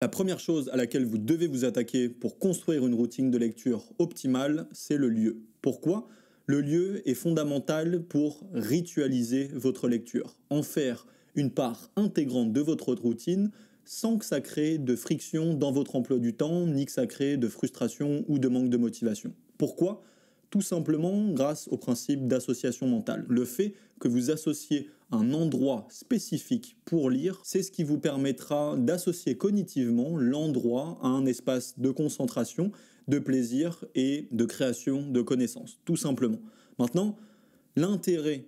La première chose à laquelle vous devez vous attaquer pour construire une routine de lecture optimale, c'est le lieu. Pourquoi ? Le lieu est fondamental pour ritualiser votre lecture, en faire une part intégrante de votre routine sans que ça crée de friction dans votre emploi du temps, ni que ça crée de frustration ou de manque de motivation. Pourquoi ? Tout simplement grâce au principe d'association mentale. Le fait que vous associez un endroit spécifique pour lire, c'est ce qui vous permettra d'associer cognitivement l'endroit à un espace de concentration, de plaisir et de création de connaissances, tout simplement. Maintenant, l'intérêt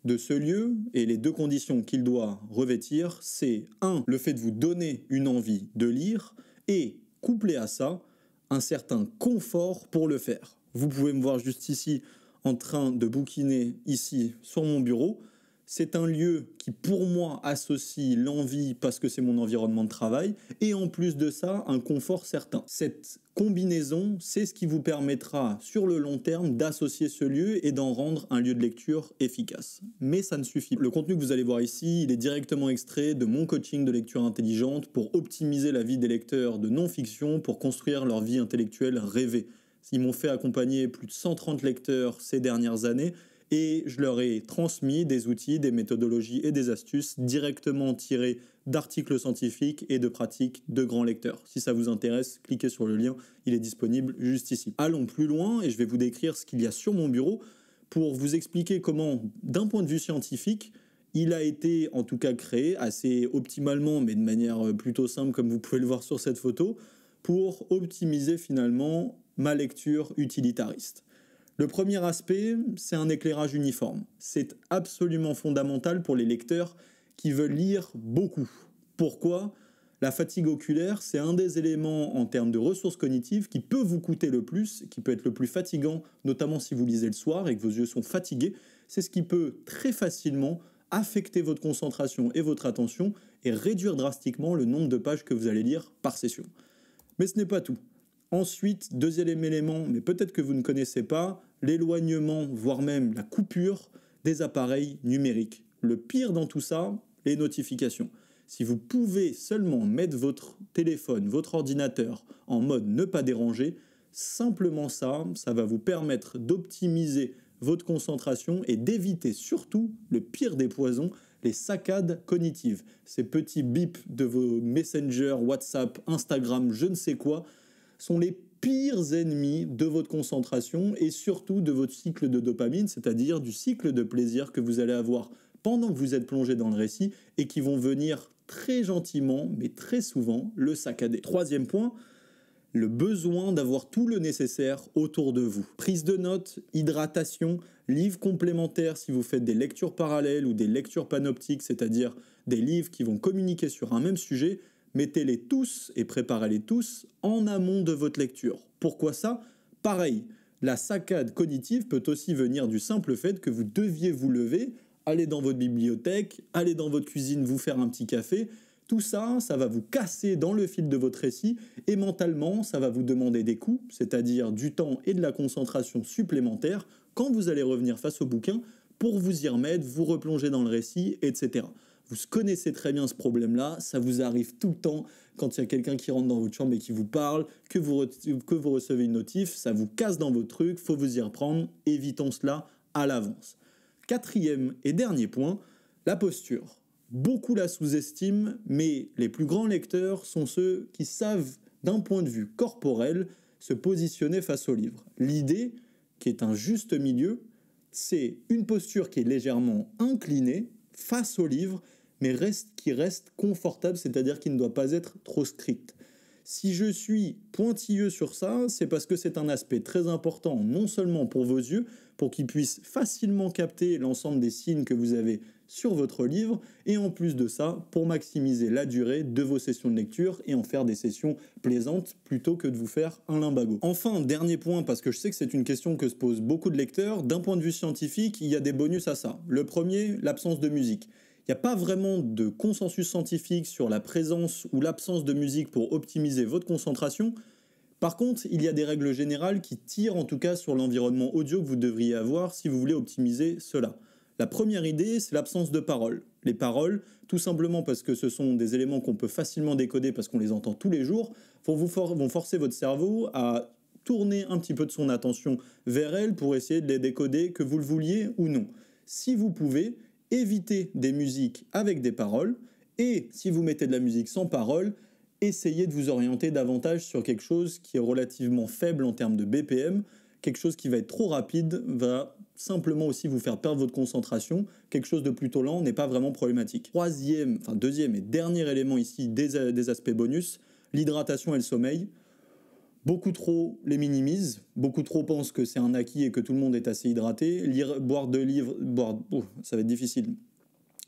de ce lieu et les deux conditions qu'il doit revêtir, c'est 1. Le fait de vous donner une envie de lire et, couplé à ça, un certain confort pour le faire. Vous pouvez me voir juste ici en train de bouquiner ici sur mon bureau. C'est un lieu qui pour moi associe l'envie parce que c'est mon environnement de travail et en plus de ça un confort certain. Cette combinaison, c'est ce qui vous permettra sur le long terme d'associer ce lieu et d'en rendre un lieu de lecture efficace. Mais ça ne suffit pas. Le contenu que vous allez voir ici, il est directement extrait de mon coaching de lecture intelligente pour optimiser la vie des lecteurs de non-fiction pour construire leur vie intellectuelle rêvée. Ils m'ont fait accompagner plus de 130 lecteurs ces dernières années et je leur ai transmis des outils, des méthodologies et des astuces directement tirées d'articles scientifiques et de pratiques de grands lecteurs. Si ça vous intéresse, cliquez sur le lien, il est disponible juste ici. Allons plus loin et je vais vous décrire ce qu'il y a sur mon bureau pour vous expliquer comment, d'un point de vue scientifique, il a été en tout cas créé assez optimalement, mais de manière plutôt simple comme vous pouvez le voir sur cette photo, pour optimiser finalement ma lecture utilitariste. Le premier aspect, c'est un éclairage uniforme. C'est absolument fondamental pour les lecteurs qui veulent lire beaucoup. Pourquoi ? La fatigue oculaire, c'est un des éléments en termes de ressources cognitives qui peut vous coûter le plus, qui peut être le plus fatigant, notamment si vous lisez le soir et que vos yeux sont fatigués. C'est ce qui peut très facilement affecter votre concentration et votre attention et réduire drastiquement le nombre de pages que vous allez lire par session. Mais ce n'est pas tout. Ensuite, deuxième élément, mais peut-être que vous ne connaissez pas, l'éloignement, voire même la coupure des appareils numériques. Le pire dans tout ça, les notifications. Si vous pouvez seulement mettre votre téléphone, votre ordinateur en mode ne pas déranger, simplement ça va vous permettre d'optimiser votre concentration et d'éviter surtout le pire des poisons, les saccades cognitives. Ces petits bips de vos messengers, WhatsApp, Instagram, je ne sais quoi, sont les pires ennemis de votre concentration et surtout de votre cycle de dopamine, c'est-à-dire du cycle de plaisir que vous allez avoir pendant que vous êtes plongé dans le récit et qui vont venir très gentiment, mais très souvent, le saccader. Troisième point, le besoin d'avoir tout le nécessaire autour de vous. Prise de notes, hydratation, livres complémentaires si vous faites des lectures parallèles ou des lectures panoptiques, c'est-à-dire des livres qui vont communiquer sur un même sujet, mettez-les tous et préparez-les tous en amont de votre lecture. Pourquoi ça ? Pareil, la saccade cognitive peut aussi venir du simple fait que vous deviez vous lever, aller dans votre bibliothèque, aller dans votre cuisine vous faire un petit café. Tout ça, ça va vous casser dans le fil de votre récit et mentalement, ça va vous demander des coûts, c'est-à-dire du temps et de la concentration supplémentaires quand vous allez revenir face au bouquin pour vous y remettre, vous replonger dans le récit, etc. Vous connaissez très bien ce problème-là, ça vous arrive tout le temps quand il y a quelqu'un qui rentre dans votre chambre et qui vous parle, que vous recevez une notif, ça vous casse dans votre truc, faut vous y reprendre, évitons cela à l'avance. Quatrième et dernier point, la posture. Beaucoup la sous-estiment, mais les plus grands lecteurs sont ceux qui savent, d'un point de vue corporel, se positionner face au livre. L'idée, qui est un juste milieu, c'est une posture qui est légèrement inclinée face au livre, mais qui reste confortable, c'est-à-dire qui ne doit pas être trop stricte. Si je suis pointilleux sur ça, c'est parce que c'est un aspect très important, non seulement pour vos yeux, pour qu'ils puissent facilement capter l'ensemble des signes que vous avez sur votre livre, et en plus de ça, pour maximiser la durée de vos sessions de lecture et en faire des sessions plaisantes plutôt que de vous faire un lumbago. Enfin, dernier point, parce que je sais que c'est une question que se posent beaucoup de lecteurs, d'un point de vue scientifique, il y a des bonus à ça. Le premier, l'absence de musique. Il n'y a pas vraiment de consensus scientifique sur la présence ou l'absence de musique pour optimiser votre concentration. Par contre, il y a des règles générales qui tirent en tout cas sur l'environnement audio que vous devriez avoir si vous voulez optimiser cela. La première idée, c'est l'absence de paroles. Les paroles, tout simplement parce que ce sont des éléments qu'on peut facilement décoder parce qu'on les entend tous les jours, vont forcer votre cerveau à tourner un petit peu de son attention vers elles pour essayer de les décoder, que vous le vouliez ou non. Si vous pouvez, évitez des musiques avec des paroles, et si vous mettez de la musique sans paroles, essayez de vous orienter davantage sur quelque chose qui est relativement faible en termes de BPM. Quelque chose qui va être trop rapide va simplement aussi vous faire perdre votre concentration. Quelque chose de plutôt lent n'est pas vraiment problématique. Deuxième et dernier élément ici des aspects bonus, l'hydratation et le sommeil. Beaucoup trop les minimisent, beaucoup trop pensent que c'est un acquis et que tout le monde est assez hydraté. Ça va être difficile.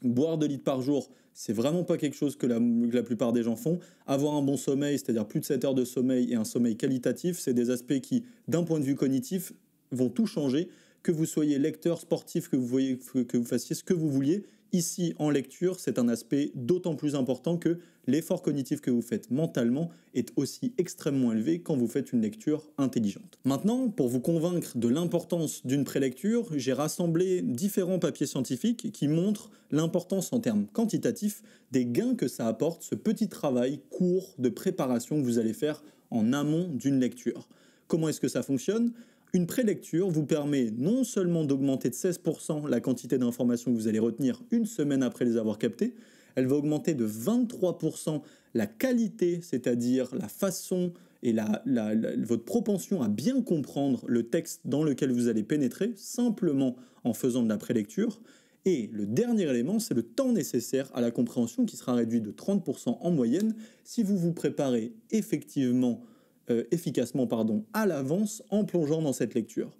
Boire 2 litres par jour, c'est vraiment pas quelque chose que la plupart des gens font. Avoir un bon sommeil, c'est-à-dire plus de 7 heures de sommeil et un sommeil qualitatif, c'est des aspects qui, d'un point de vue cognitif, vont tout changer. Que vous soyez lecteur, sportif, que vous fassiez ce que vous vouliez, ici en lecture, c'est un aspect d'autant plus important que l'effort cognitif que vous faites mentalement est aussi extrêmement élevé quand vous faites une lecture intelligente. Maintenant, pour vous convaincre de l'importance d'une prélecture, j'ai rassemblé différents papiers scientifiques qui montrent l'importance en termes quantitatifs des gains que ça apporte, ce petit travail court de préparation que vous allez faire en amont d'une lecture. Comment est-ce que ça fonctionne ? Une prélecture vous permet non seulement d'augmenter de 16% la quantité d'informations que vous allez retenir une semaine après les avoir captées, elle va augmenter de 23% la qualité, c'est-à-dire la façon et votre propension à bien comprendre le texte dans lequel vous allez pénétrer, simplement en faisant de la prélecture. Et le dernier élément, c'est le temps nécessaire à la compréhension qui sera réduit de 30% en moyenne si vous vous préparez efficacement à l'avance en plongeant dans cette lecture.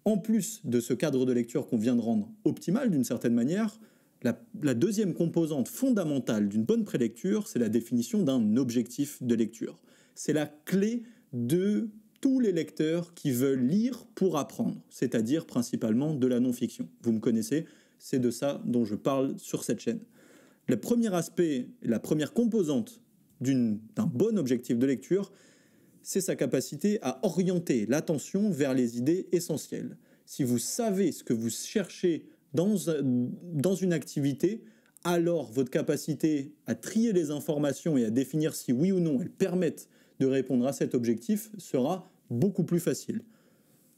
En plus de ce cadre de lecture qu'on vient de rendre optimal d'une certaine manière, la deuxième composante fondamentale d'une bonne prélecture, c'est la définition d'un objectif de lecture. C'est la clé de tous les lecteurs qui veulent lire pour apprendre, c'est-à-dire principalement de la non-fiction. Vous me connaissez, c'est de ça dont je parle sur cette chaîne. Le premier aspect, la première composante d'un bon objectif de lecture, c'est sa capacité à orienter l'attention vers les idées essentielles. Si vous savez ce que vous cherchez dans une activité, alors votre capacité à trier les informations et à définir si oui ou non elles permettent de répondre à cet objectif sera beaucoup plus facile.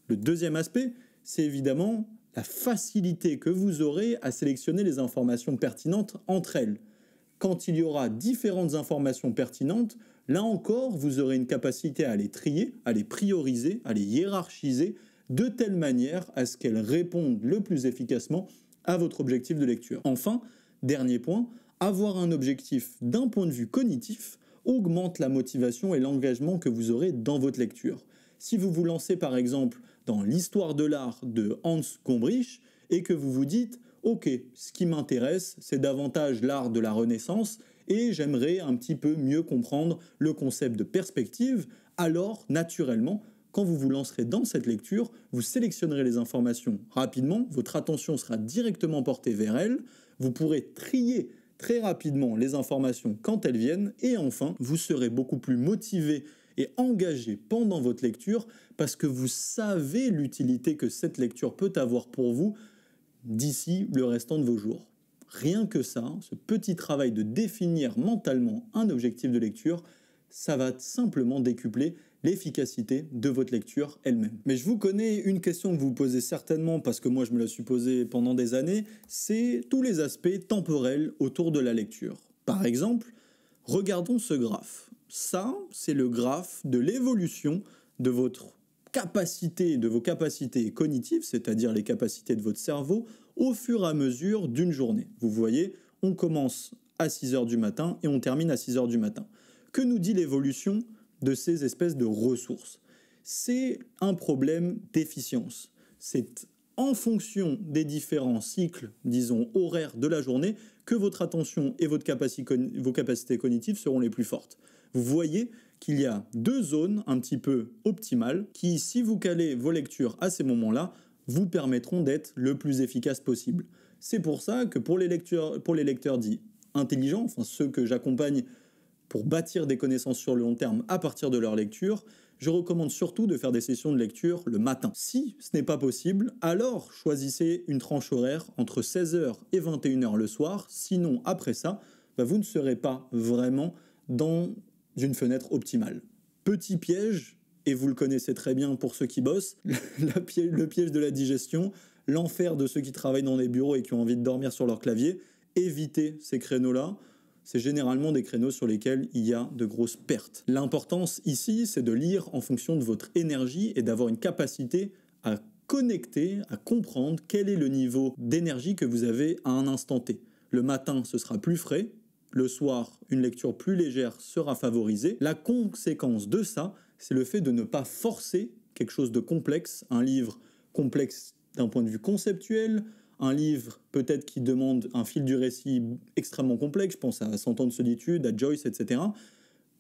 Le deuxième aspect, c'est évidemment la facilité que vous aurez à sélectionner les informations pertinentes entre elles. Quand il y aura différentes informations pertinentes, là encore, vous aurez une capacité à les trier, à les prioriser, à les hiérarchiser, de telle manière à ce qu'elles répondent le plus efficacement à votre objectif de lecture. Enfin, dernier point, avoir un objectif d'un point de vue cognitif augmente la motivation et l'engagement que vous aurez dans votre lecture. Si vous vous lancez par exemple dans l'histoire de l'art de Hans Gombrich et que vous vous dites « Ok, ce qui m'intéresse, c'est davantage l'art de la Renaissance et j'aimerais un petit peu mieux comprendre le concept de perspective », alors naturellement, quand vous vous lancerez dans cette lecture, vous sélectionnerez les informations rapidement, votre attention sera directement portée vers elles, vous pourrez trier très rapidement les informations quand elles viennent, et enfin, vous serez beaucoup plus motivé et engagé pendant votre lecture parce que vous savez l'utilité que cette lecture peut avoir pour vous d'ici le restant de vos jours. Rien que ça, ce petit travail de définir mentalement un objectif de lecture, ça va simplement décupler l'efficacité de votre lecture elle-même. Mais je vous connais, une question que vous vous posez certainement, parce que moi je me la suis posée pendant des années, c'est tous les aspects temporels autour de la lecture. Par exemple, regardons ce graphe. Ça, c'est le graphe de l'évolution de vos capacités cognitives, c'est-à-dire les capacités de votre cerveau, au fur et à mesure d'une journée. Vous voyez, on commence à 6 heures du matin et on termine à 6 heures du matin. Que nous dit l'évolution de ces espèces de ressources? C'est un problème d'efficience. C'est en fonction des différents cycles, disons, horaires de la journée, que votre attention et vos capacités cognitives seront les plus fortes. Vous voyez qu'il y a 2 zones un petit peu optimales qui, si vous calez vos lectures à ces moments-là, vous permettront d'être le plus efficace possible. C'est pour ça que pour les lecteurs dits intelligents, enfin ceux que j'accompagne pour bâtir des connaissances sur le long terme à partir de leur lecture, je recommande surtout de faire des sessions de lecture le matin. Si ce n'est pas possible, alors choisissez une tranche horaire entre 16h et 21h le soir, sinon après ça, vous ne serez pas vraiment dans une fenêtre optimale. Petit piège, et vous le connaissez très bien pour ceux qui bossent, le piège de la digestion, l'enfer de ceux qui travaillent dans des bureaux et qui ont envie de dormir sur leur clavier. Évitez ces créneaux-là. C'est généralement des créneaux sur lesquels il y a de grosses pertes. L'importance ici, c'est de lire en fonction de votre énergie et d'avoir une capacité à connecter, à comprendre quel est le niveau d'énergie que vous avez à un instant T. Le matin, ce sera plus frais. Le soir, une lecture plus légère sera favorisée. La conséquence de ça, c'est le fait de ne pas forcer quelque chose de complexe, un livre complexe d'un point de vue conceptuel, un livre peut-être qui demande un fil du récit extrêmement complexe, je pense à 100 ans de solitude, à Joyce, etc.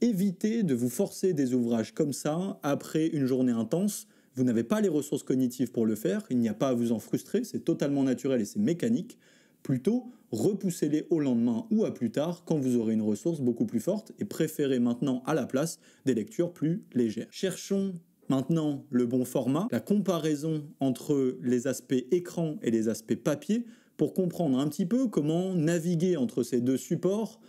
Évitez de vous forcer des ouvrages comme ça après une journée intense. Vous n'avez pas les ressources cognitives pour le faire, il n'y a pas à vous en frustrer, c'est totalement naturel et c'est mécanique. Plutôt, repoussez-les au lendemain ou à plus tard quand vous aurez une ressource beaucoup plus forte et préférez maintenant à la place des lectures plus légères. Cherchons maintenant le bon format, la comparaison entre les aspects écran et les aspects papier pour comprendre un petit peu comment naviguer entre ces deux supports,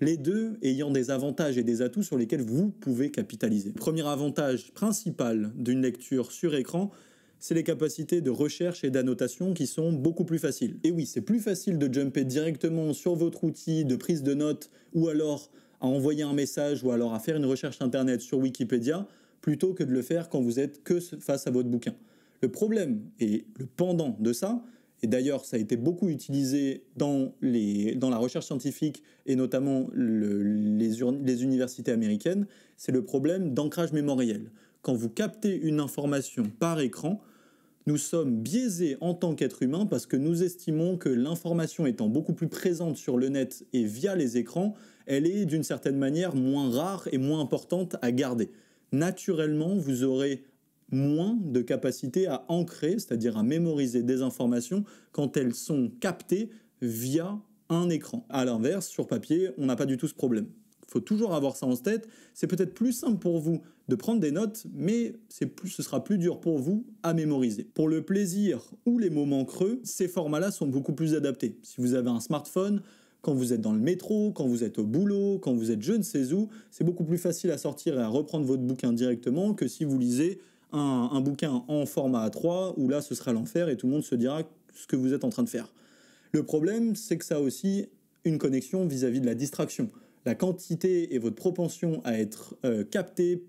les deux ayant des avantages et des atouts sur lesquels vous pouvez capitaliser. Le premier avantage principal d'une lecture sur écran, c'est les capacités de recherche et d'annotation qui sont beaucoup plus faciles. Et oui, c'est plus facile de jumper directement sur votre outil de prise de notes ou alors à envoyer un message ou alors à faire une recherche internet sur Wikipédia plutôt que de le faire quand vous êtes que face à votre bouquin. Le problème et le pendant de ça, et d'ailleurs ça a été beaucoup utilisé dans la recherche scientifique et notamment les universités américaines, c'est le problème d'ancrage mémoriel. Quand vous captez une information par écran, nous sommes biaisés en tant qu'êtres humains parce que nous estimons que l'information étant beaucoup plus présente sur le net et via les écrans, elle est d'une certaine manière moins rare et moins importante à garder. Naturellement, vous aurez moins de capacité à ancrer, c'est-à-dire à mémoriser des informations quand elles sont captées via un écran. À l'inverse, sur papier, on n'a pas du tout ce problème. Il faut toujours avoir ça en tête. C'est peut-être plus simple pour vous de prendre des notes, mais ce sera plus dur pour vous à mémoriser. Pour le plaisir ou les moments creux, ces formats-là sont beaucoup plus adaptés. Si vous avez un smartphone, quand vous êtes dans le métro, quand vous êtes au boulot, quand vous êtes je ne sais où, c'est beaucoup plus facile à sortir et à reprendre votre bouquin directement que si vous lisez un bouquin en format A3, où là ce sera l'enfer et tout le monde se dira ce que vous êtes en train de faire. Le problème, c'est que ça a aussi une connexion vis-à-vis de la distraction. La quantité et votre propension à être capté,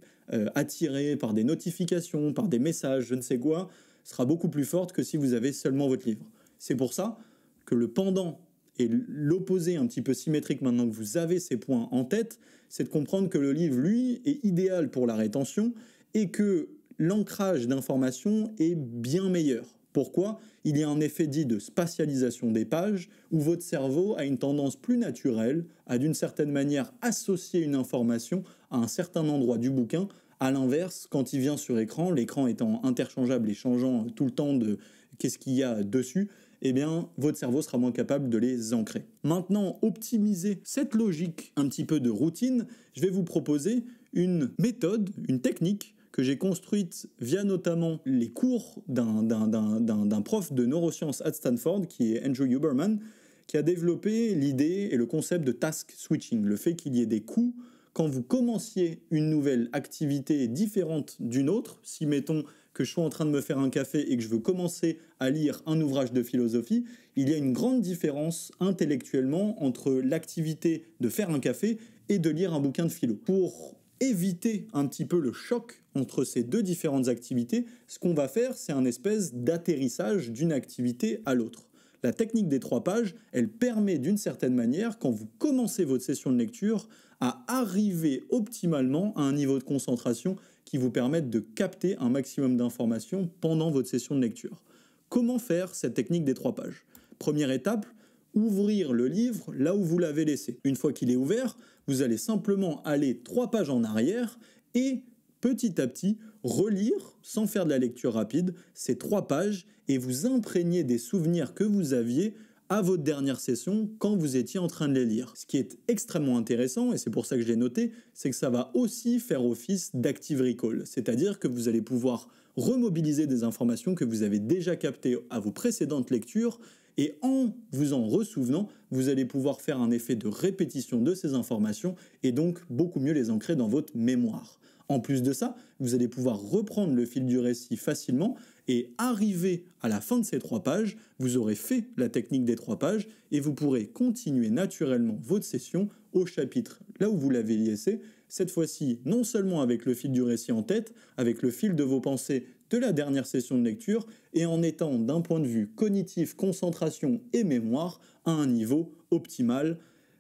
attiré par des notifications, par des messages, je ne sais quoi, sera beaucoup plus forte que si vous avez seulement votre livre. C'est pour ça que le pendant et l'opposé un petit peu symétrique maintenant que vous avez ces points en tête, c'est de comprendre que le livre, lui, est idéal pour la rétention et que l'ancrage d'informations est bien meilleur. Pourquoi ? Il y a un effet dit de spatialisation des pages où votre cerveau a une tendance plus naturelle à d'une certaine manière associer une information à un certain endroit du bouquin. À l'inverse, quand il vient sur écran, l'écran étant interchangeable et changeant tout le temps de qu'est-ce qu'il y a dessus, eh bien, votre cerveau sera moins capable de les ancrer. Maintenant, optimiser cette logique un petit peu de routine, je vais vous proposer une méthode, une technique que j'ai construite via notamment les cours d'un prof de neurosciences à Stanford, qui est Andrew Huberman, qui a développé l'idée et le concept de task switching, le fait qu'il y ait des coups quand vous commenciez une nouvelle activité différente d'une autre. Si, mettons, que je suis en train de me faire un café et que je veux commencer à lire un ouvrage de philosophie, il y a une grande différence intellectuellement entre l'activité de faire un café et de lire un bouquin de philo. Pour éviter un petit peu le choc entre ces deux différentes activités, ce qu'on va faire, c'est un espèce d'atterrissage d'une activité à l'autre. La technique des 3 pages, elle permet d'une certaine manière, quand vous commencez votre session de lecture, à arriver optimalement à un niveau de concentration qui vous permette de capter un maximum d'informations pendant votre session de lecture. Comment faire cette technique des 3 pages ? Première étape, ouvrir le livre là où vous l'avez laissé. Une fois qu'il est ouvert, vous allez simplement aller 3 pages en arrière et petit à petit relire, sans faire de la lecture rapide, ces 3 pages et vous imprégner des souvenirs que vous aviez à votre dernière session quand vous étiez en train de les lire. Ce qui est extrêmement intéressant, et c'est pour ça que je l'ai noté, c'est que ça va aussi faire office d'active recall, c'est-à-dire que vous allez pouvoir remobiliser des informations que vous avez déjà captées à vos précédentes lectures, et en vous en ressouvenant, vous allez pouvoir faire un effet de répétition de ces informations et donc beaucoup mieux les ancrer dans votre mémoire. En plus de ça, vous allez pouvoir reprendre le fil du récit facilement et arriver à la fin de ces 3 pages, vous aurez fait la technique des 3 pages et vous pourrez continuer naturellement votre session au chapitre là où vous l'avez laissé, cette fois-ci non seulement avec le fil du récit en tête, avec le fil de vos pensées de la dernière session de lecture et en étant d'un point de vue cognitif, concentration et mémoire à un niveau optimal.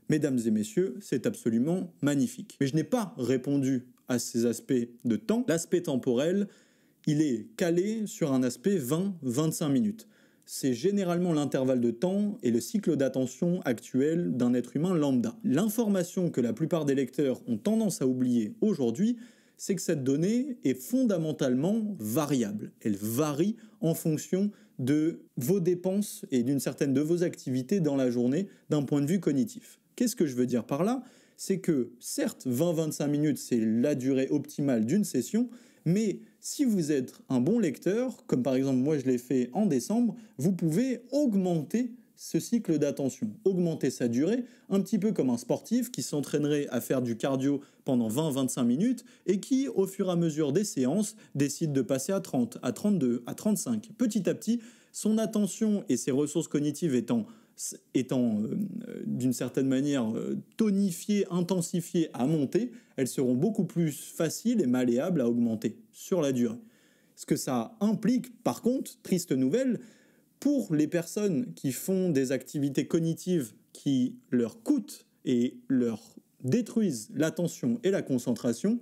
Mesdames et messieurs, c'est absolument magnifique. Mais je n'ai pas répondu à ces aspects de temps. L'aspect temporel, il est calé sur un aspect 20-25 minutes. C'est généralement l'intervalle de temps et le cycle d'attention actuel d'un être humain lambda. L'information que la plupart des lecteurs ont tendance à oublier aujourd'hui, c'est que cette donnée est fondamentalement variable. Elle varie en fonction de vos dépenses et d'une certaine de vos activités dans la journée d'un point de vue cognitif. Qu'est-ce que je veux dire par là ? C'est que certes, 20-25 minutes, c'est la durée optimale d'une session, mais si vous êtes un bon lecteur, comme par exemple moi je l'ai fait en décembre, vous pouvez augmenter ce cycle d'attention, augmenter sa durée, un petit peu comme un sportif qui s'entraînerait à faire du cardio pendant 20-25 minutes et qui, au fur et à mesure des séances, décide de passer à 30, à 32, à 35. Petit à petit, son attention et ses ressources cognitives étant d'une certaine manière tonifiées, intensifiées à monter, elles seront beaucoup plus faciles et malléables à augmenter sur la durée. Ce que ça implique, par contre, triste nouvelle, pour les personnes qui font des activités cognitives qui leur coûtent et leur détruisent l'attention et la concentration,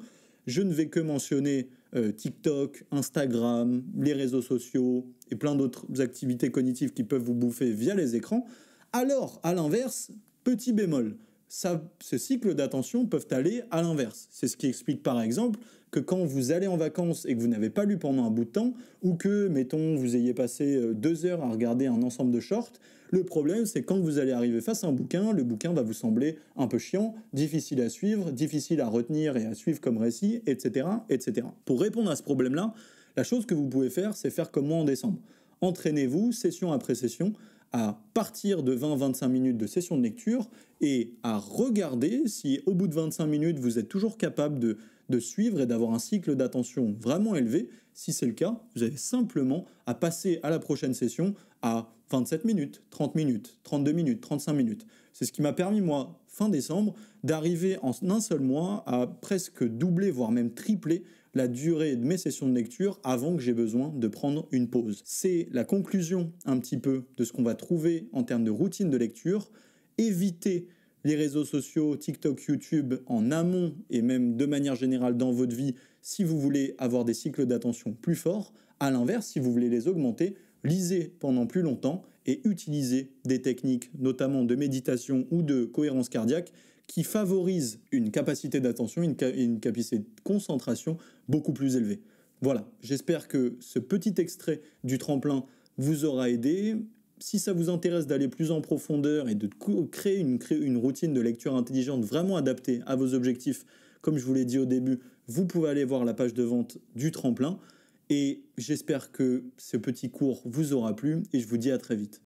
je ne vais que mentionner TikTok, Instagram, les réseaux sociaux et plein d'autres activités cognitives qui peuvent vous bouffer via les écrans. Alors, à l'inverse, petit bémol, ce cycle d'attention peuvent aller à l'inverse. C'est ce qui explique par exemple que quand vous allez en vacances et que vous n'avez pas lu pendant un bout de temps, ou que, mettons, vous ayez passé 2 heures à regarder un ensemble de shorts, le problème c'est quand vous allez arriver face à un bouquin, le bouquin va vous sembler un peu chiant, difficile à suivre, difficile à retenir et à suivre comme récit, etc., etc. Pour répondre à ce problème-là, la chose que vous pouvez faire, c'est faire comme moi en décembre. Entraînez-vous, session après session, à partir de 20-25 minutes de session de lecture et à regarder si au bout de 25 minutes vous êtes toujours capable de suivre et d'avoir un cycle d'attention vraiment élevé. Si c'est le cas, vous avez simplement à passer à la prochaine session à 27 minutes, 30 minutes, 32 minutes, 35 minutes. C'est ce qui m'a permis, moi, fin décembre, d'arriver en un seul mois à presque doubler, voire même tripler la durée de mes sessions de lecture avant que j'ai besoin de prendre une pause. C'est la conclusion un petit peu de ce qu'on va trouver en termes de routine de lecture. Évitez les réseaux sociaux, TikTok, YouTube en amont et même de manière générale dans votre vie si vous voulez avoir des cycles d'attention plus forts. À l'inverse, si vous voulez les augmenter, lisez pendant plus longtemps et utilisez des techniques notamment de méditation ou de cohérence cardiaque qui favorisent une capacité d'attention, une capacité de concentration beaucoup plus élevée. Voilà, j'espère que ce petit extrait du tremplin vous aura aidé. Si ça vous intéresse d'aller plus en profondeur et de créer une routine de lecture intelligente vraiment adaptée à vos objectifs, comme je vous l'ai dit au début, vous pouvez aller voir la page de vente du tremplin. Et j'espère que ce petit cours vous aura plu et je vous dis à très vite.